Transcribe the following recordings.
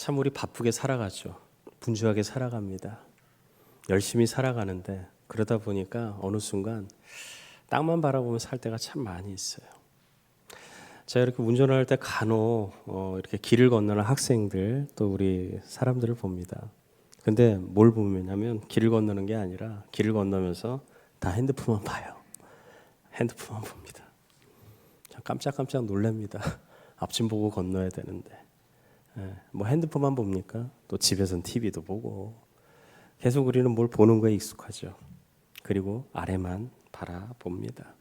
참 우리 바쁘게 살아가죠. 분주하게 살아갑니다. 열심히 살아가는데 그러다 보니까 어느 순간 땅만 바라보며 살 때가 참 많이 있어요. 제가 이렇게 운전을 할 때 간혹 이렇게 길을 건너는 학생들 또 우리 사람들을 봅니다. 근데 뭘 보냐면 길을 건너는 게 아니라 길을 건너면서 다 핸드폰만 봐요. 핸드폰만 봅니다. 참 깜짝깜짝 놀랍니다. 앞좀 보고 건너야 되는데 뭐 핸드폰만 봅니까? 또 집에선 TV도 보고 계속 우리는 뭘 보는 거에 익숙하죠. 그리고 아래만 바라봅니다.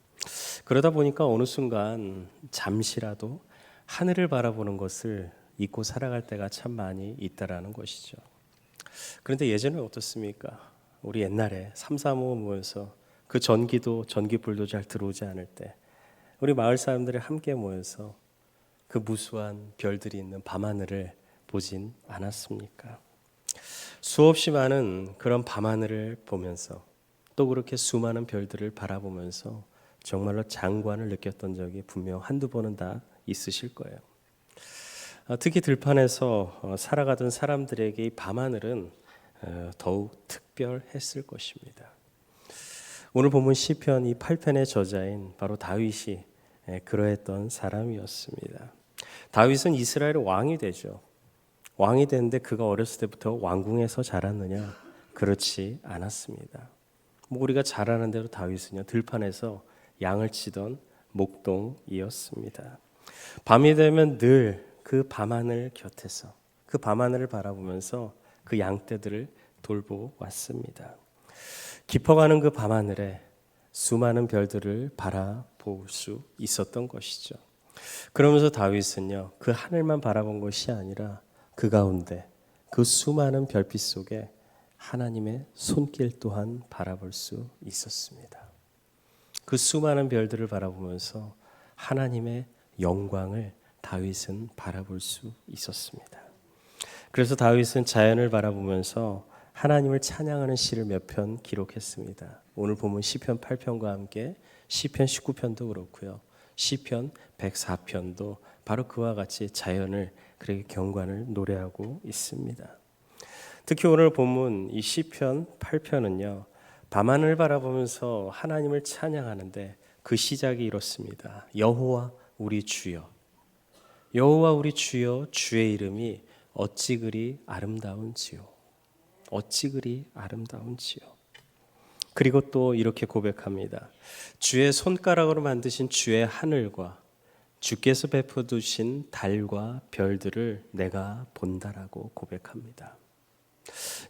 그러다 보니까 어느 순간 잠시라도 하늘을 바라보는 것을 잊고 살아갈 때가 참 많이 있다라는 것이죠. 그런데 예전에 어떻습니까? 우리 옛날에 삼삼오오 모여서 그 전기불도 잘 들어오지 않을 때 우리 마을 사람들이 함께 모여서 그 무수한 별들이 있는 밤하늘을 보진 않았습니까? 수없이 많은 그런 밤하늘을 보면서 또 그렇게 수많은 별들을 바라보면서 정말로 장관을 느꼈던 적이 분명 한두 번은 다 있으실 거예요. 특히 들판에서 살아가던 사람들에게 이 밤하늘은 더욱 특별했을 것입니다. 오늘 본문 시편 이 8편의 저자인 바로 다윗이 그러했던 사람이었습니다. 다윗은 이스라엘의 왕이 되죠. 왕이 되는데 그가 어렸을 때부터 왕궁에서 자랐느냐? 그렇지 않았습니다. 뭐 우리가 잘 아는 대로 다윗은요 들판에서 양을 치던 목동이었습니다. 밤이 되면 늘 그 밤하늘 곁에서 그 밤하늘을 바라보면서 그 양떼들을 돌보았습니다. 깊어가는 그 밤하늘에 수많은 별들을 바라볼 수 있었던 것이죠. 그러면서 다윗은요 그 하늘만 바라본 것이 아니라 그 가운데 그 수많은 별빛 속에 하나님의 손길 또한 바라볼 수 있었습니다. 그 수많은 별들을 바라보면서 하나님의 영광을 다윗은 바라볼 수 있었습니다. 그래서 다윗은 자연을 바라보면서 하나님을 찬양하는 시를 몇 편 기록했습니다. 오늘 보면 시편 8편과 함께 시편 19편도 그렇고요. 시편 104편도 바로 그와 같이 자연을 그렇게 경관을 노래하고 있습니다. 특히 오늘 본문 이 시편 8편은요. 밤하늘을 바라보면서 하나님을 찬양하는데 그 시작이 이렇습니다. 여호와 우리 주여, 여호와 우리 주여, 주의 이름이 어찌 그리 아름다운지요, 어찌 그리 아름다운지요. 그리고 또 이렇게 고백합니다. 주의 손가락으로 만드신 주의 하늘과 주께서 베풀어두신 달과 별들을 내가 본다라고 고백합니다.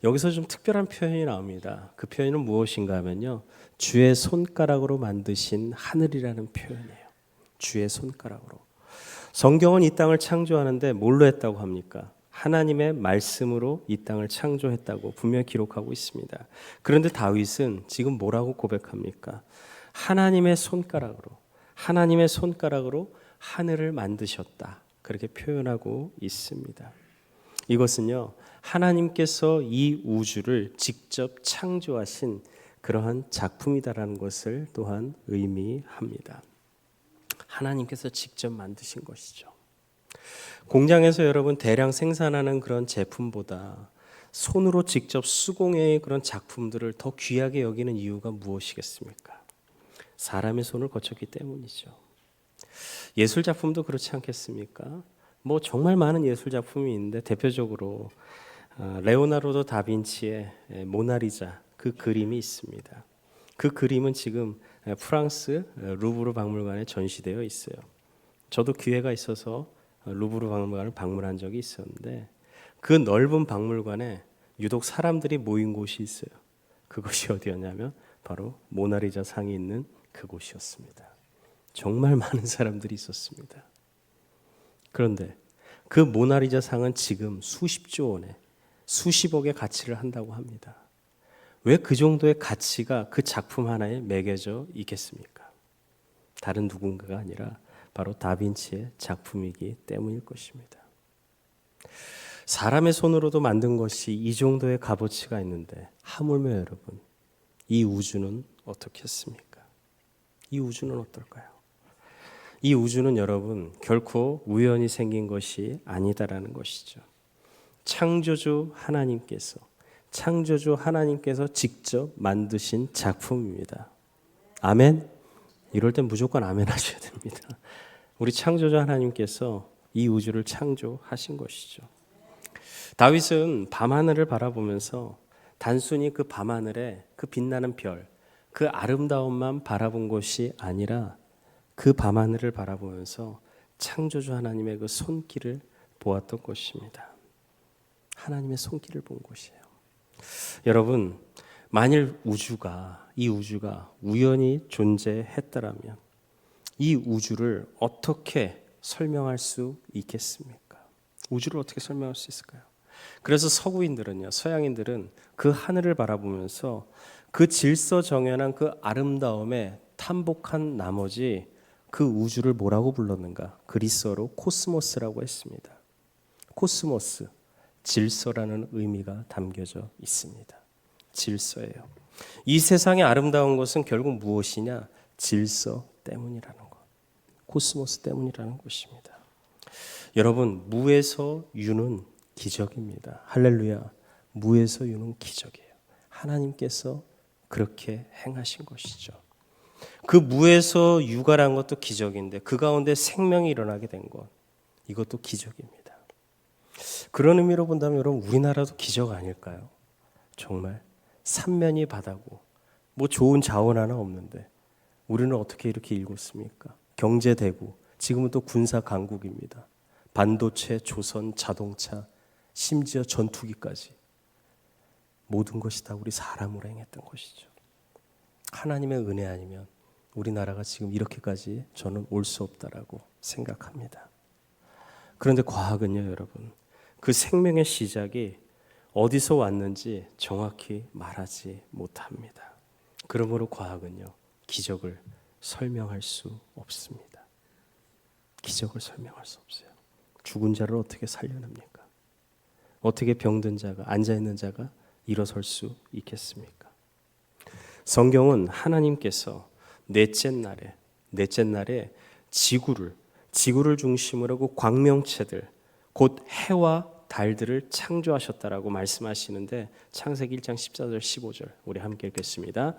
여기서 좀 특별한 표현이 나옵니다. 그 표현은 무엇인가 하면요, 주의 손가락으로 만드신 하늘이라는 표현이에요. 주의 손가락으로. 성경은 이 땅을 창조하는데 뭘로 했다고 합니까? 하나님의 말씀으로 이 땅을 창조했다고 분명히 기록하고 있습니다. 그런데 다윗은 지금 뭐라고 고백합니까? 하나님의 손가락으로 하늘을 만드셨다, 그렇게 표현하고 있습니다. 이것은요, 하나님께서 이 우주를 직접 창조하신 그러한 작품이다라는 것을 또한 의미합니다. 하나님께서 직접 만드신 것이죠. 공장에서 여러분 대량 생산하는 그런 제품보다 손으로 직접 수공예의 그런 작품들을 더 귀하게 여기는 이유가 무엇이겠습니까? 사람의 손을 거쳤기 때문이죠. 예술 작품도 그렇지 않겠습니까? 뭐 정말 많은 예술 작품이 있는데 대표적으로 레오나르도 다빈치의 모나리자, 그 그림이 있습니다. 그 그림은 지금 프랑스 루브르 박물관에 전시되어 있어요. 저도 기회가 있어서 루브르 박물관을 방문한 적이 있었는데 그 넓은 박물관에 유독 사람들이 모인 곳이 있어요. 그것이 어디였냐면 바로 모나리자 상이 있는 그곳이었습니다. 정말 많은 사람들이 있었습니다. 그런데 그 모나리자 상은 지금 수십조 원에 수십억의 가치를 한다고 합니다. 왜 그 정도의 가치가 그 작품 하나에 매겨져 있겠습니까? 다른 누군가가 아니라 바로 다빈치의 작품이기 때문일 것입니다. 사람의 손으로도 만든 것이 이 정도의 값어치가 있는데 하물며 여러분, 이 우주는 어떻겠습니까? 이 우주는 어떨까요? 이 우주는 여러분 결코 우연히 생긴 것이 아니다라는 것이죠. 창조주 하나님께서 직접 만드신 작품입니다. 아멘? 이럴 땐 무조건 아멘 하셔야 됩니다. 우리 창조주 하나님께서 이 우주를 창조하신 것이죠. 다윗은 밤하늘을 바라보면서 단순히 그 밤하늘에 그 빛나는 별, 그 아름다움만 바라본 것이 아니라 그 밤하늘을 바라보면서 창조주 하나님의 그 손길을 보았던 것입니다. 하나님의 손길을 본 것이에요. 여러분, 만일 이 우주가 우연히 존재했더라면 이 우주를 어떻게 설명할 수 있겠습니까? 우주를 어떻게 설명할 수 있을까요? 그래서 서양인들은 그 하늘을 바라보면서 그 질서정연한 그 아름다움에 탐복한 나머지 그 우주를 뭐라고 불렀는가? 그리스어로 코스모스라고 했습니다. 코스모스, 질서라는 의미가 담겨져 있습니다. 질서예요. 이 세상의 아름다운 것은 결국 무엇이냐? 질서 때문이라는 것. 코스모스 때문이라는 것입니다. 여러분, 무에서 유는 기적입니다. 할렐루야. 무에서 유는 기적이에요. 하나님께서 그렇게 행하신 것이죠. 그 무에서 유가라는 것도 기적인데 그 가운데 생명이 일어나게 된 것, 이것도 기적입니다. 그런 의미로 본다면 여러분, 우리나라도 기적 아닐까요? 정말 삼면이 바다고 뭐 좋은 자원 하나 없는데 우리는 어떻게 이렇게 일궜습니까? 경제대국, 지금은 또 군사 강국입니다. 반도체, 조선, 자동차, 심지어 전투기까지 모든 것이 다 우리 사람으로 행했던 것이죠. 하나님의 은혜 아니면 우리나라가 지금 이렇게까지 저는 올 수 없다라고 생각합니다. 그런데 과학은요, 여러분, 그 생명의 시작이 어디서 왔는지 정확히 말하지 못합니다. 그러므로 과학은요, 기적을 설명할 수 없습니다. 기적을 설명할 수 없어요. 죽은 자를 어떻게 살려냅니까? 어떻게 병든 자가, 앉아있는 자가 일어설 수 있겠습니까? 성경은 하나님께서 넷째 날에 지구를 중심으로 그 광명체들, 곧 해와 달들을 창조하셨다라고 말씀하시는데 창세기 1장 14절 15절 우리 함께 읽겠습니다.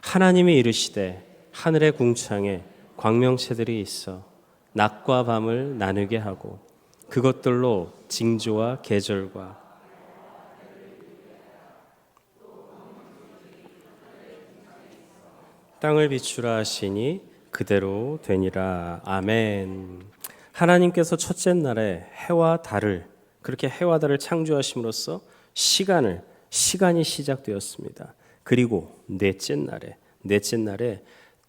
하나님이 이르시되 하늘의 궁창에 광명체들이 있어 낮과 밤을 나누게 하고 그것들로 징조와 계절과 땅을 비추라 하시니 그대로 되니라. 아멘. 하나님께서 첫째 날에 해와 달을 창조하심으로써 시간이 시작되었습니다. 그리고 넷째 날에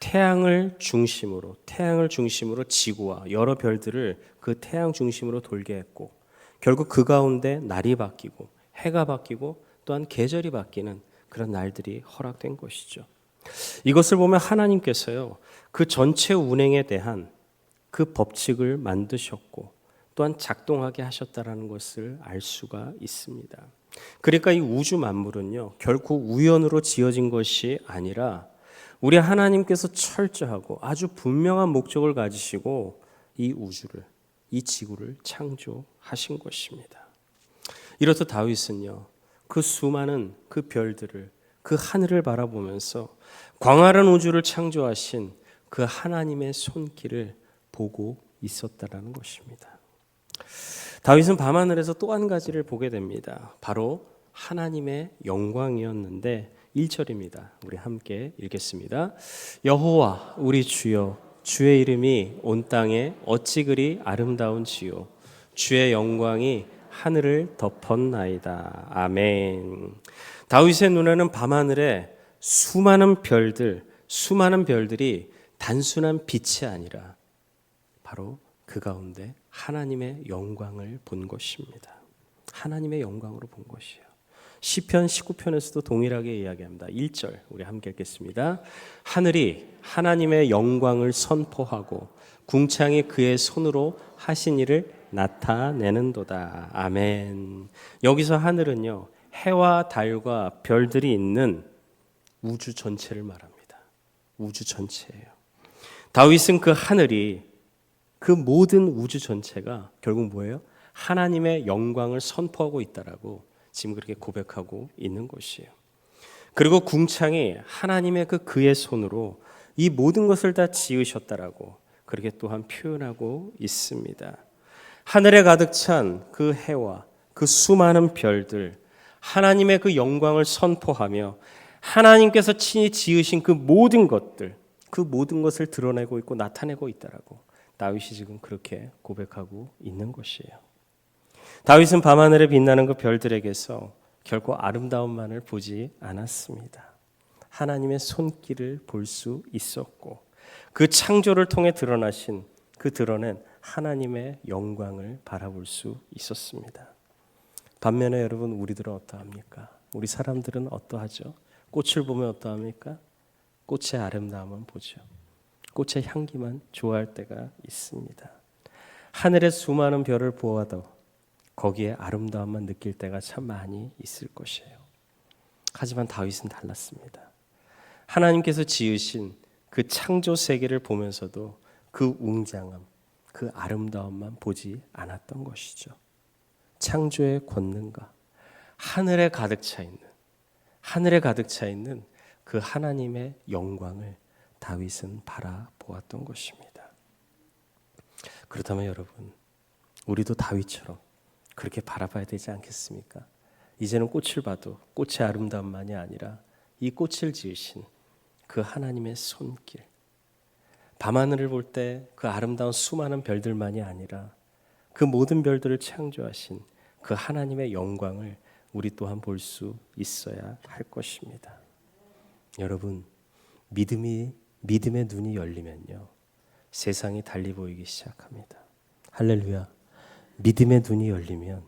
태양을 중심으로 지구와 여러 별들을 그 태양 중심으로 돌게 했고 결국 그 가운데 날이 바뀌고 해가 바뀌고 또한 계절이 바뀌는 그런 날들이 허락된 것이죠. 이것을 보면 하나님께서요, 그 전체 운행에 대한 그 법칙을 만드셨고 또한 작동하게 하셨다라는 것을 알 수가 있습니다. 그러니까 이 우주 만물은요, 결코 우연으로 지어진 것이 아니라 우리 하나님께서 철저하고 아주 분명한 목적을 가지시고 이 우주를, 이 지구를 창조하신 것입니다. 이렇듯 다윗은요, 그 수많은 그 별들을, 그 하늘을 바라보면서 광활한 우주를 창조하신 그 하나님의 손길을 보고 있었다라는 것입니다. 다윗은 밤하늘에서 또 한 가지를 보게 됩니다. 바로 하나님의 영광이었는데 1절입니다. 우리 함께 읽겠습니다. 여호와 우리 주여, 주의 이름이 온 땅에 어찌 그리 아름다운지요. 주의 영광이 하늘을 덮었나이다. 아멘. 다윗의 눈에는 밤하늘에 수많은 별들이 단순한 빛이 아니라 바로 그 가운데 하나님의 영광을 본 것입니다. 하나님의 영광으로 본 것이에요. 시편 19편에서도 동일하게 이야기합니다. 1절 우리 함께 읽겠습니다. 하늘이 하나님의 영광을 선포하고 궁창이 그의 손으로 하신 일을 나타내는도다. 아멘. 여기서 하늘은요, 해와 달과 별들이 있는 우주 전체를 말합니다. 우주 전체예요. 다윗은 그 하늘이, 그 모든 우주 전체가 결국 뭐예요? 하나님의 영광을 선포하고 있다라고 지금 그렇게 고백하고 있는 것이에요. 그리고 궁창이 하나님의 그의 손으로 이 모든 것을 다 지으셨다라고 그렇게 또한 표현하고 있습니다. 하늘에 가득 찬 그 해와 그 수많은 별들, 하나님의 그 영광을 선포하며 하나님께서 친히 지으신 그 모든 것들, 그 모든 것을 드러내고 있고 나타내고 있다라고 다윗이 지금 그렇게 고백하고 있는 것이에요. 다윗은 밤하늘에 빛나는 그 별들에게서 결코 아름다움만을 보지 않았습니다. 하나님의 손길을 볼 수 있었고 그 창조를 통해 드러나신 그 드러낸 하나님의 영광을 바라볼 수 있었습니다. 반면에 여러분 우리들은 어떠합니까? 우리 사람들은 어떠하죠? 꽃을 보면 어떠합니까? 꽃의 아름다움만 보죠. 꽃의 향기만 좋아할 때가 있습니다. 하늘의 수많은 별을 보아도 거기에 아름다움만 느낄 때가 참 많이 있을 것이에요. 하지만 다윗은 달랐습니다. 하나님께서 지으신 그 창조 세계를 보면서도 그 웅장함, 그 아름다움만 보지 않았던 것이죠. 창조의 권능과 하늘에 가득 차 있는 그 하나님의 영광을 다윗은 바라보았던 것입니다. 그렇다면 여러분, 우리도 다윗처럼 그렇게 바라봐야 되지 않겠습니까? 이제는 꽃을 봐도 꽃의 아름다움만이 아니라 이 꽃을 지으신 그 하나님의 손길, 밤하늘을 볼 때 그 아름다운 수많은 별들만이 아니라 그 모든 별들을 창조하신 그 하나님의 영광을 우리 또한 볼 수 있어야 할 것입니다. 여러분, 믿음의 눈이 열리면요, 세상이 달리 보이기 시작합니다. 할렐루야. 믿음의 눈이 열리면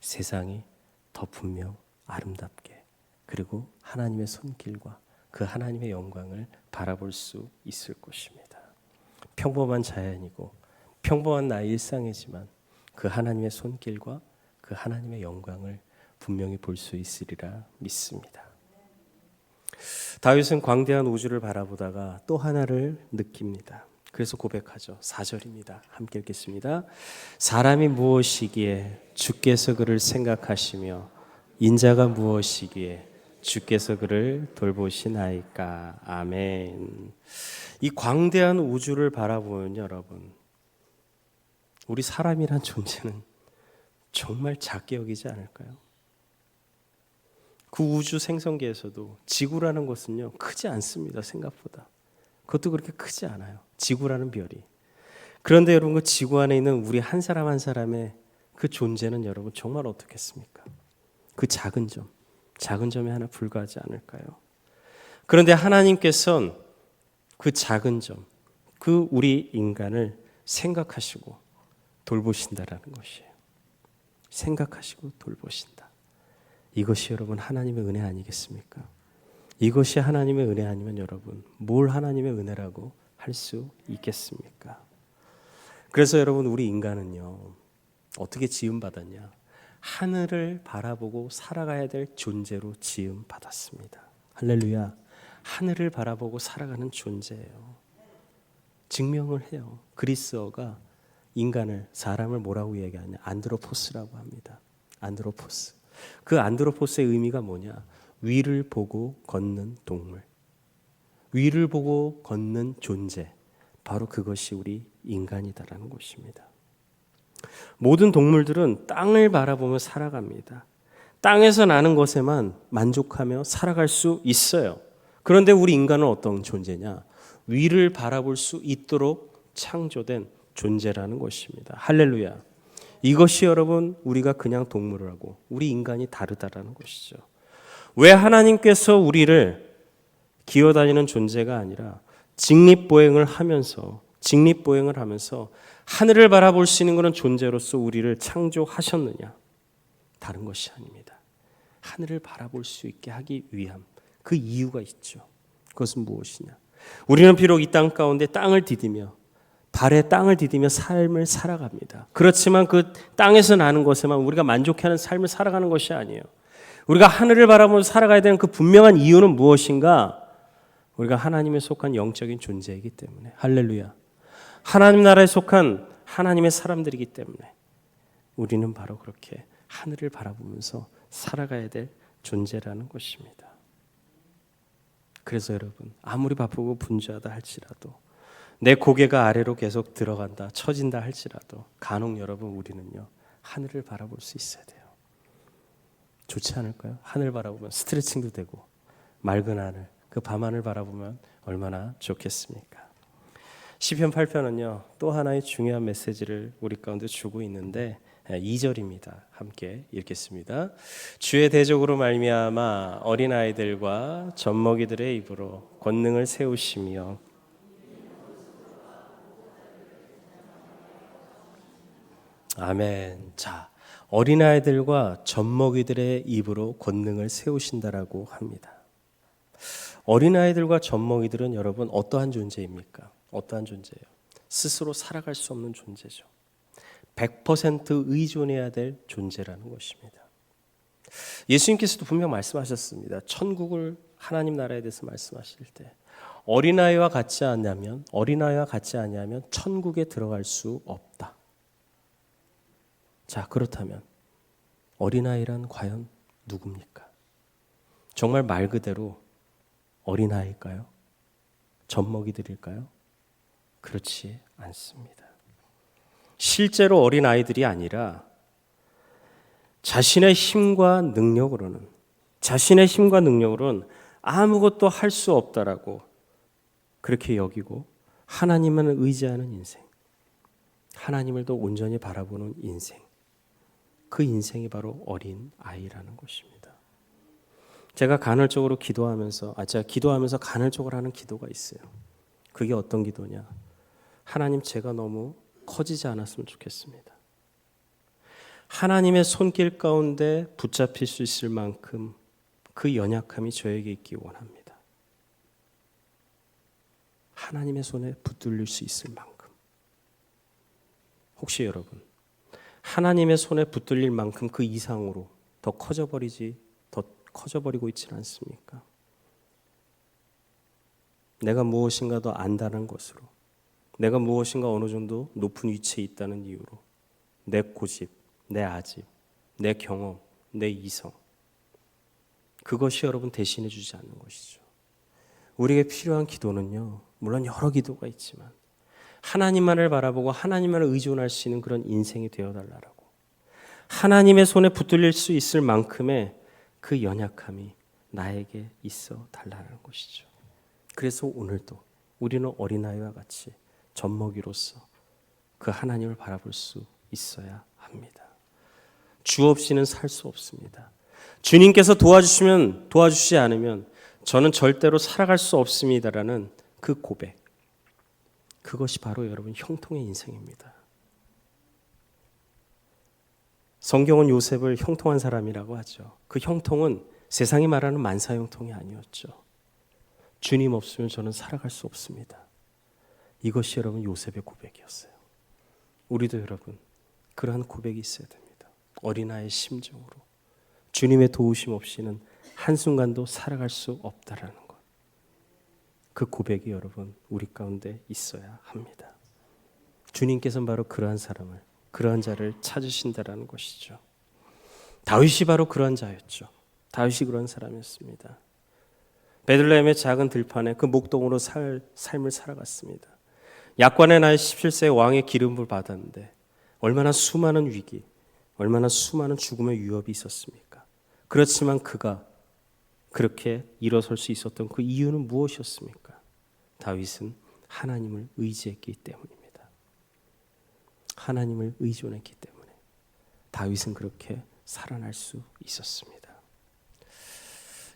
세상이 더 분명 아름답게, 그리고 하나님의 손길과 그 하나님의 영광을 바라볼 수 있을 것입니다. 평범한 자연이고 평범한 나의 일상이지만 그 하나님의 손길과 그 하나님의 영광을 분명히 볼 수 있으리라 믿습니다. 다윗은 광대한 우주를 바라보다가 또 하나를 느낍니다. 그래서 고백하죠. 4절입니다. 함께 읽겠습니다. 사람이 무엇이기에 주께서 그를 생각하시며 인자가 무엇이기에 주께서 그를 돌보시나이까. 아멘. 이 광대한 우주를 바라보면 여러분, 우리 사람이란 존재는 정말 작게 여기지 않을까요? 그 우주 생성계에서도 지구라는 것은요, 크지 않습니다. 생각보다. 그것도 그렇게 크지 않아요. 지구라는 별이. 그런데 여러분, 그 지구 안에 있는 우리 한 사람 한 사람의 그 존재는 여러분 정말 어떻겠습니까? 그 작은 점에 하나 불과하지 않을까요? 그런데 하나님께서는 그 작은 점, 그 우리 인간을 생각하시고 돌보신다라는 것이에요. 생각하시고 돌보신다. 이것이 여러분 하나님의 은혜 아니겠습니까? 이것이 하나님의 은혜 아니면 여러분 뭘 하나님의 은혜라고 할 수 있겠습니까? 그래서 여러분 우리 인간은요, 어떻게 지음받았냐? 하늘을 바라보고 살아가야 될 존재로 지음받았습니다. 할렐루야. 하늘을 바라보고 살아가는 존재예요. 증명을 해요. 그리스어가 인간을, 사람을 뭐라고 얘기하냐? 안드로포스라고 합니다. 안드로포스. 그 안드로포스의 의미가 뭐냐? 위를 보고 걷는 동물, 위를 보고 걷는 존재, 바로 그것이 우리 인간이다라는 것입니다. 모든 동물들은 땅을 바라보며 살아갑니다. 땅에서 나는 것에만 만족하며 살아갈 수 있어요. 그런데 우리 인간은 어떤 존재냐? 위를 바라볼 수 있도록 창조된 존재라는 것입니다. 할렐루야. 이것이 여러분 우리가 그냥 동물하고 우리 인간이 다르다라는 것이죠. 왜 하나님께서 우리를 기어다니는 존재가 아니라 직립보행을 하면서 하늘을 바라볼 수 있는 그런 존재로서 우리를 창조하셨느냐? 다른 것이 아닙니다. 하늘을 바라볼 수 있게 하기 위함, 그 이유가 있죠. 그것은 무엇이냐? 우리는 비록 이 땅 가운데 발에 땅을 디디며 삶을 살아갑니다. 그렇지만 그 땅에서 나는 것에만 우리가 만족하는 삶을 살아가는 것이 아니에요. 우리가 하늘을 바라보며 살아가야 되는 그 분명한 이유는 무엇인가? 우리가 하나님에 속한 영적인 존재이기 때문에. 할렐루야. 하나님 나라에 속한 하나님의 사람들이기 때문에 우리는 바로 그렇게 하늘을 바라보면서 살아가야 될 존재라는 것입니다. 그래서 여러분, 아무리 바쁘고 분주하다 할지라도, 내 고개가 아래로 계속 들어간다, 처진다 할지라도 간혹 여러분 우리는요 하늘을 바라볼 수 있어야 돼요. 좋지 않을까요? 하늘 바라보면 스트레칭도 되고, 맑은 하늘, 그 밤하늘 바라보면 얼마나 좋겠습니까? 시편 8편은요 또 하나의 중요한 메시지를 우리 가운데 주고 있는데 2절입니다. 함께 읽겠습니다. 주의 대적으로 말미암아 어린아이들과 젖먹이들의 입으로 권능을 세우시며. 아멘. 자, 어린아이들과 젖먹이들의 입으로 권능을 세우신다라고 합니다. 어린아이들과 젖먹이들은 여러분 어떠한 존재입니까? 어떠한 존재예요? 스스로 살아갈 수 없는 존재죠. 100% 의존해야 될 존재라는 것입니다. 예수님께서도 분명 말씀하셨습니다. 천국을, 하나님 나라에 대해서 말씀하실 때 어린아이와 같지 않냐면 천국에 들어갈 수 없다. 자, 그렇다면 어린아이란 과연 누굽니까? 정말 말 그대로 어린아이일까요? 젖먹이들일까요? 그렇지 않습니다. 실제로 어린아이들이 아니라 자신의 힘과 능력으로는 아무것도 할 수 없다라고 그렇게 여기고 하나님만을 의지하는 인생, 하나님을 더 온전히 바라보는 인생, 그 인생이 바로 어린아이라는 것입니다. 제가 간헐적으로 기도하면서 간헐적으로 하는 기도가 있어요. 그게 어떤 기도냐? 하나님, 제가 너무 커지지 않았으면 좋겠습니다. 하나님의 손길 가운데 붙잡힐 수 있을 만큼 그 연약함이 저에게 있기 원합니다. 하나님의 손에 붙들릴 수 있을 만큼. 혹시 여러분 하나님의 손에 붙들릴 만큼 그 이상으로 더 커져버리고 있지는 않습니까? 내가 무엇인가 더 안다는 것으로, 내가 무엇인가 어느 정도 높은 위치에 있다는 이유로 내 고집, 내 아집, 내 경험, 내 이성, 그것이 여러분 대신해 주지 않는 것이죠. 우리에게 필요한 기도는요, 물론 여러 기도가 있지만 하나님만을 바라보고 하나님만을 의존할 수 있는 그런 인생이 되어달라고, 하나님의 손에 붙들릴 수 있을 만큼의 그 연약함이 나에게 있어 달라는 것이죠. 그래서 오늘도 우리는 어린아이와 같이 젖먹이로서 그 하나님을 바라볼 수 있어야 합니다. 주 없이는 살 수 없습니다. 주님께서 도와주시지 않으면 저는 절대로 살아갈 수 없습니다라는 그 고백, 그것이 바로 여러분 형통의 인생입니다. 성경은 요셉을 형통한 사람이라고 하죠. 그 형통은 세상이 말하는 만사 형통이 아니었죠. 주님 없으면 저는 살아갈 수 없습니다. 이것이 여러분 요셉의 고백이었어요. 우리도 여러분 그러한 고백이 있어야 됩니다. 어린아이의 심정으로 주님의 도우심 없이는 한순간도 살아갈 수 없다라는 것, 그 고백이 여러분 우리 가운데 있어야 합니다. 주님께서는 바로 그러한 사람을, 그러한 자를 찾으신다라는 것이죠. 다윗이 바로 그러한 자였죠. 다윗이 그런 사람이었습니다. 베들레헴의 작은 들판에 그 목동으로 삶을 살아갔습니다. 약관의 나이 17세에 왕의 기름을 받았는데 얼마나 수많은 위기, 얼마나 수많은 죽음의 위협이 있었습니까? 그렇지만 그가 그렇게 일어설 수 있었던 그 이유는 무엇이었습니까? 다윗은 하나님을 의지했기 때문입니다. 하나님을 의존했기 때문에 다윗은 그렇게 살아날 수 있었습니다.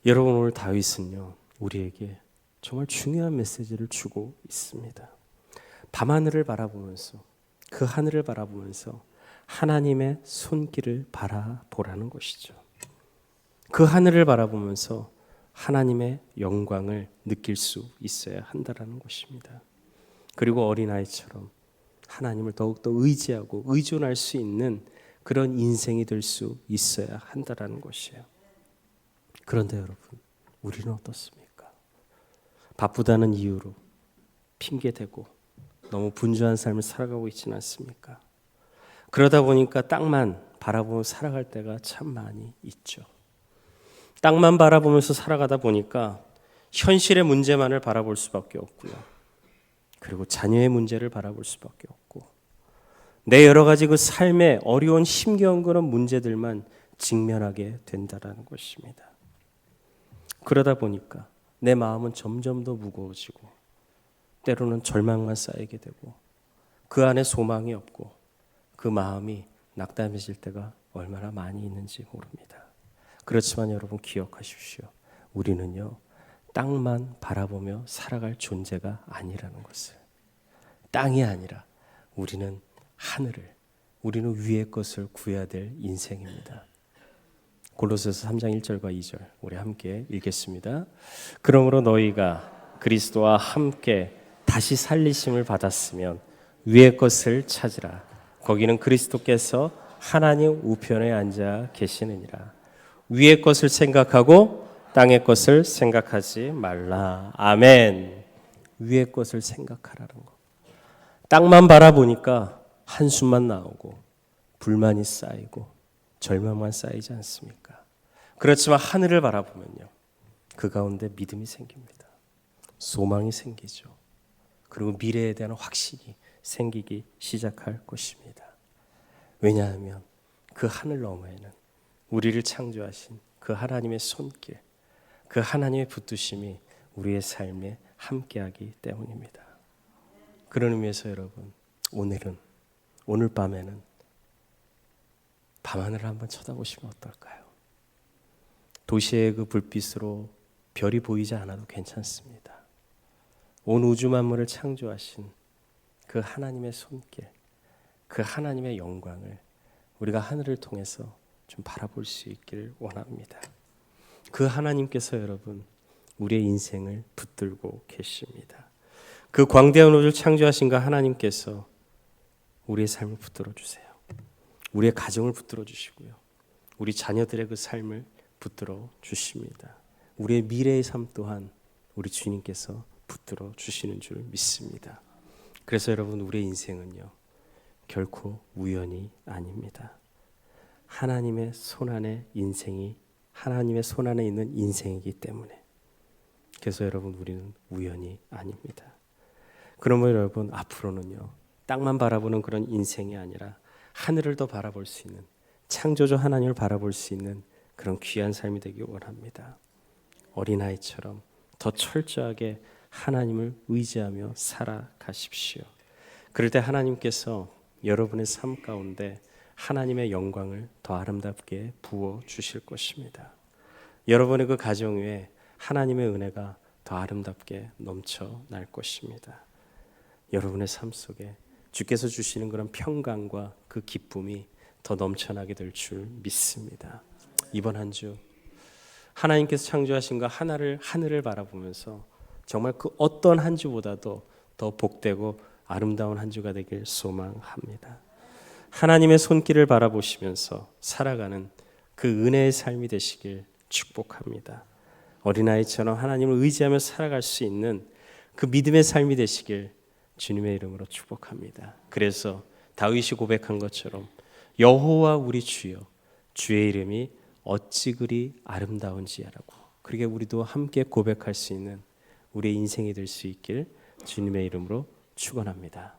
여러분, 오늘 다윗은요 우리에게 정말 중요한 메시지를 주고 있습니다. 밤하늘을 바라보면서, 그 하늘을 바라보면서 하나님의 손길을 바라보라는 것이죠. 그 하늘을 바라보면서 하나님의 영광을 느낄 수 있어야 한다라는 것입니다. 그리고 어린아이처럼 하나님을 더욱더 의지하고 의존할 수 있는 그런 인생이 될 수 있어야 한다라는 것이에요. 그런데 여러분, 우리는 어떻습니까? 바쁘다는 이유로 핑계대고 너무 분주한 삶을 살아가고 있지는 않습니까? 그러다 보니까 땅만 바라보며 살아갈 때가 참 많이 있죠. 땅만 바라보면서 살아가다 보니까 현실의 문제만을 바라볼 수밖에 없고요. 그리고 자녀의 문제를 바라볼 수밖에 없고, 내 여러 가지 그 삶의 어려운 힘겨운 그런 문제들만 직면하게 된다라는 것입니다. 그러다 보니까 내 마음은 점점 더 무거워지고, 때로는 절망만 쌓이게 되고, 그 안에 소망이 없고, 그 마음이 낙담해질 때가 얼마나 많이 있는지 모릅니다. 그렇지만 여러분 기억하십시오. 우리는요, 땅만 바라보며 살아갈 존재가 아니라는 것을. 땅이 아니라 우리는 하늘을, 우리는 위의 것을 구해야 될 인생입니다. 골로새서 3장 1절과 2절 우리 함께 읽겠습니다. 그러므로 너희가 그리스도와 함께 다시 살리심을 받았으면 위의 것을 찾으라. 거기는 그리스도께서 하나님 우편에 앉아 계시느니라. 위의 것을 생각하고 땅의 것을 생각하지 말라. 아멘. 위의 것을 생각하라는 거. 땅만 바라보니까 한숨만 나오고 불만이 쌓이고 절망만 쌓이지 않습니까? 그렇지만 하늘을 바라보면요, 그 가운데 믿음이 생깁니다. 소망이 생기죠. 그리고 미래에 대한 확신이 생기기 시작할 것입니다. 왜냐하면 그 하늘 너머에는 우리를 창조하신 그 하나님의 손길, 그 하나님의 붙드심이 우리의 삶에 함께하기 때문입니다. 그런 의미에서 여러분, 오늘 밤에는 밤하늘을 한번 쳐다보시면 어떨까요? 도시의 그 불빛으로 별이 보이지 않아도 괜찮습니다. 온 우주 만물을 창조하신 그 하나님의 손길, 그 하나님의 영광을 우리가 하늘을 통해서 좀 바라볼 수 있기를 원합니다. 그 하나님께서 여러분 우리의 인생을 붙들고 계십니다. 그 광대한 우주를 창조하신 그 하나님께서 우리의 삶을 붙들어 주세요. 우리의 가정을 붙들어 주시고요. 우리 자녀들의 그 삶을 붙들어 주십니다. 우리의 미래의 삶 또한 우리 주님께서 붙들어 주시는 줄 믿습니다. 그래서 여러분 우리의 인생은요, 결코 우연이 아닙니다. 하나님의 손안에 있는 인생이기 때문에. 그래서 여러분 우리는 우연이 아닙니다. 그러면 여러분 앞으로는요, 땅만 바라보는 그런 인생이 아니라 하늘을 더 바라볼 수 있는, 창조주 하나님을 바라볼 수 있는 그런 귀한 삶이 되길 원합니다. 어린아이처럼 더 철저하게 하나님을 의지하며 살아가십시오. 그럴 때 하나님께서 여러분의 삶 가운데 하나님의 영광을 더 아름답게 부어 주실 것입니다. 여러분의 그 가정 위에 하나님의 은혜가 더 아름답게 넘쳐날 것입니다. 여러분의 삶 속에 주께서 주시는 그런 평강과 그 기쁨이 더 넘쳐나게 될 줄 믿습니다. 이번 한 주 하나님께서 창조하신 그 하늘을 바라보면서 정말 그 어떤 한 주보다도 더 복되고 아름다운 한 주가 되길 소망합니다. 하나님의 손길을 바라보시면서 살아가는 그 은혜의 삶이 되시길 축복합니다. 어린아이처럼 하나님을 의지하며 살아갈 수 있는 그 믿음의 삶이 되시길 주님의 이름으로 축복합니다. 그래서 다윗이 고백한 것처럼 여호와 우리 주여, 주의 이름이 어찌 그리 아름다운지라고, 그렇게 우리도 함께 고백할 수 있는 우리의 인생이 될 수 있길 주님의 이름으로 축원합니다.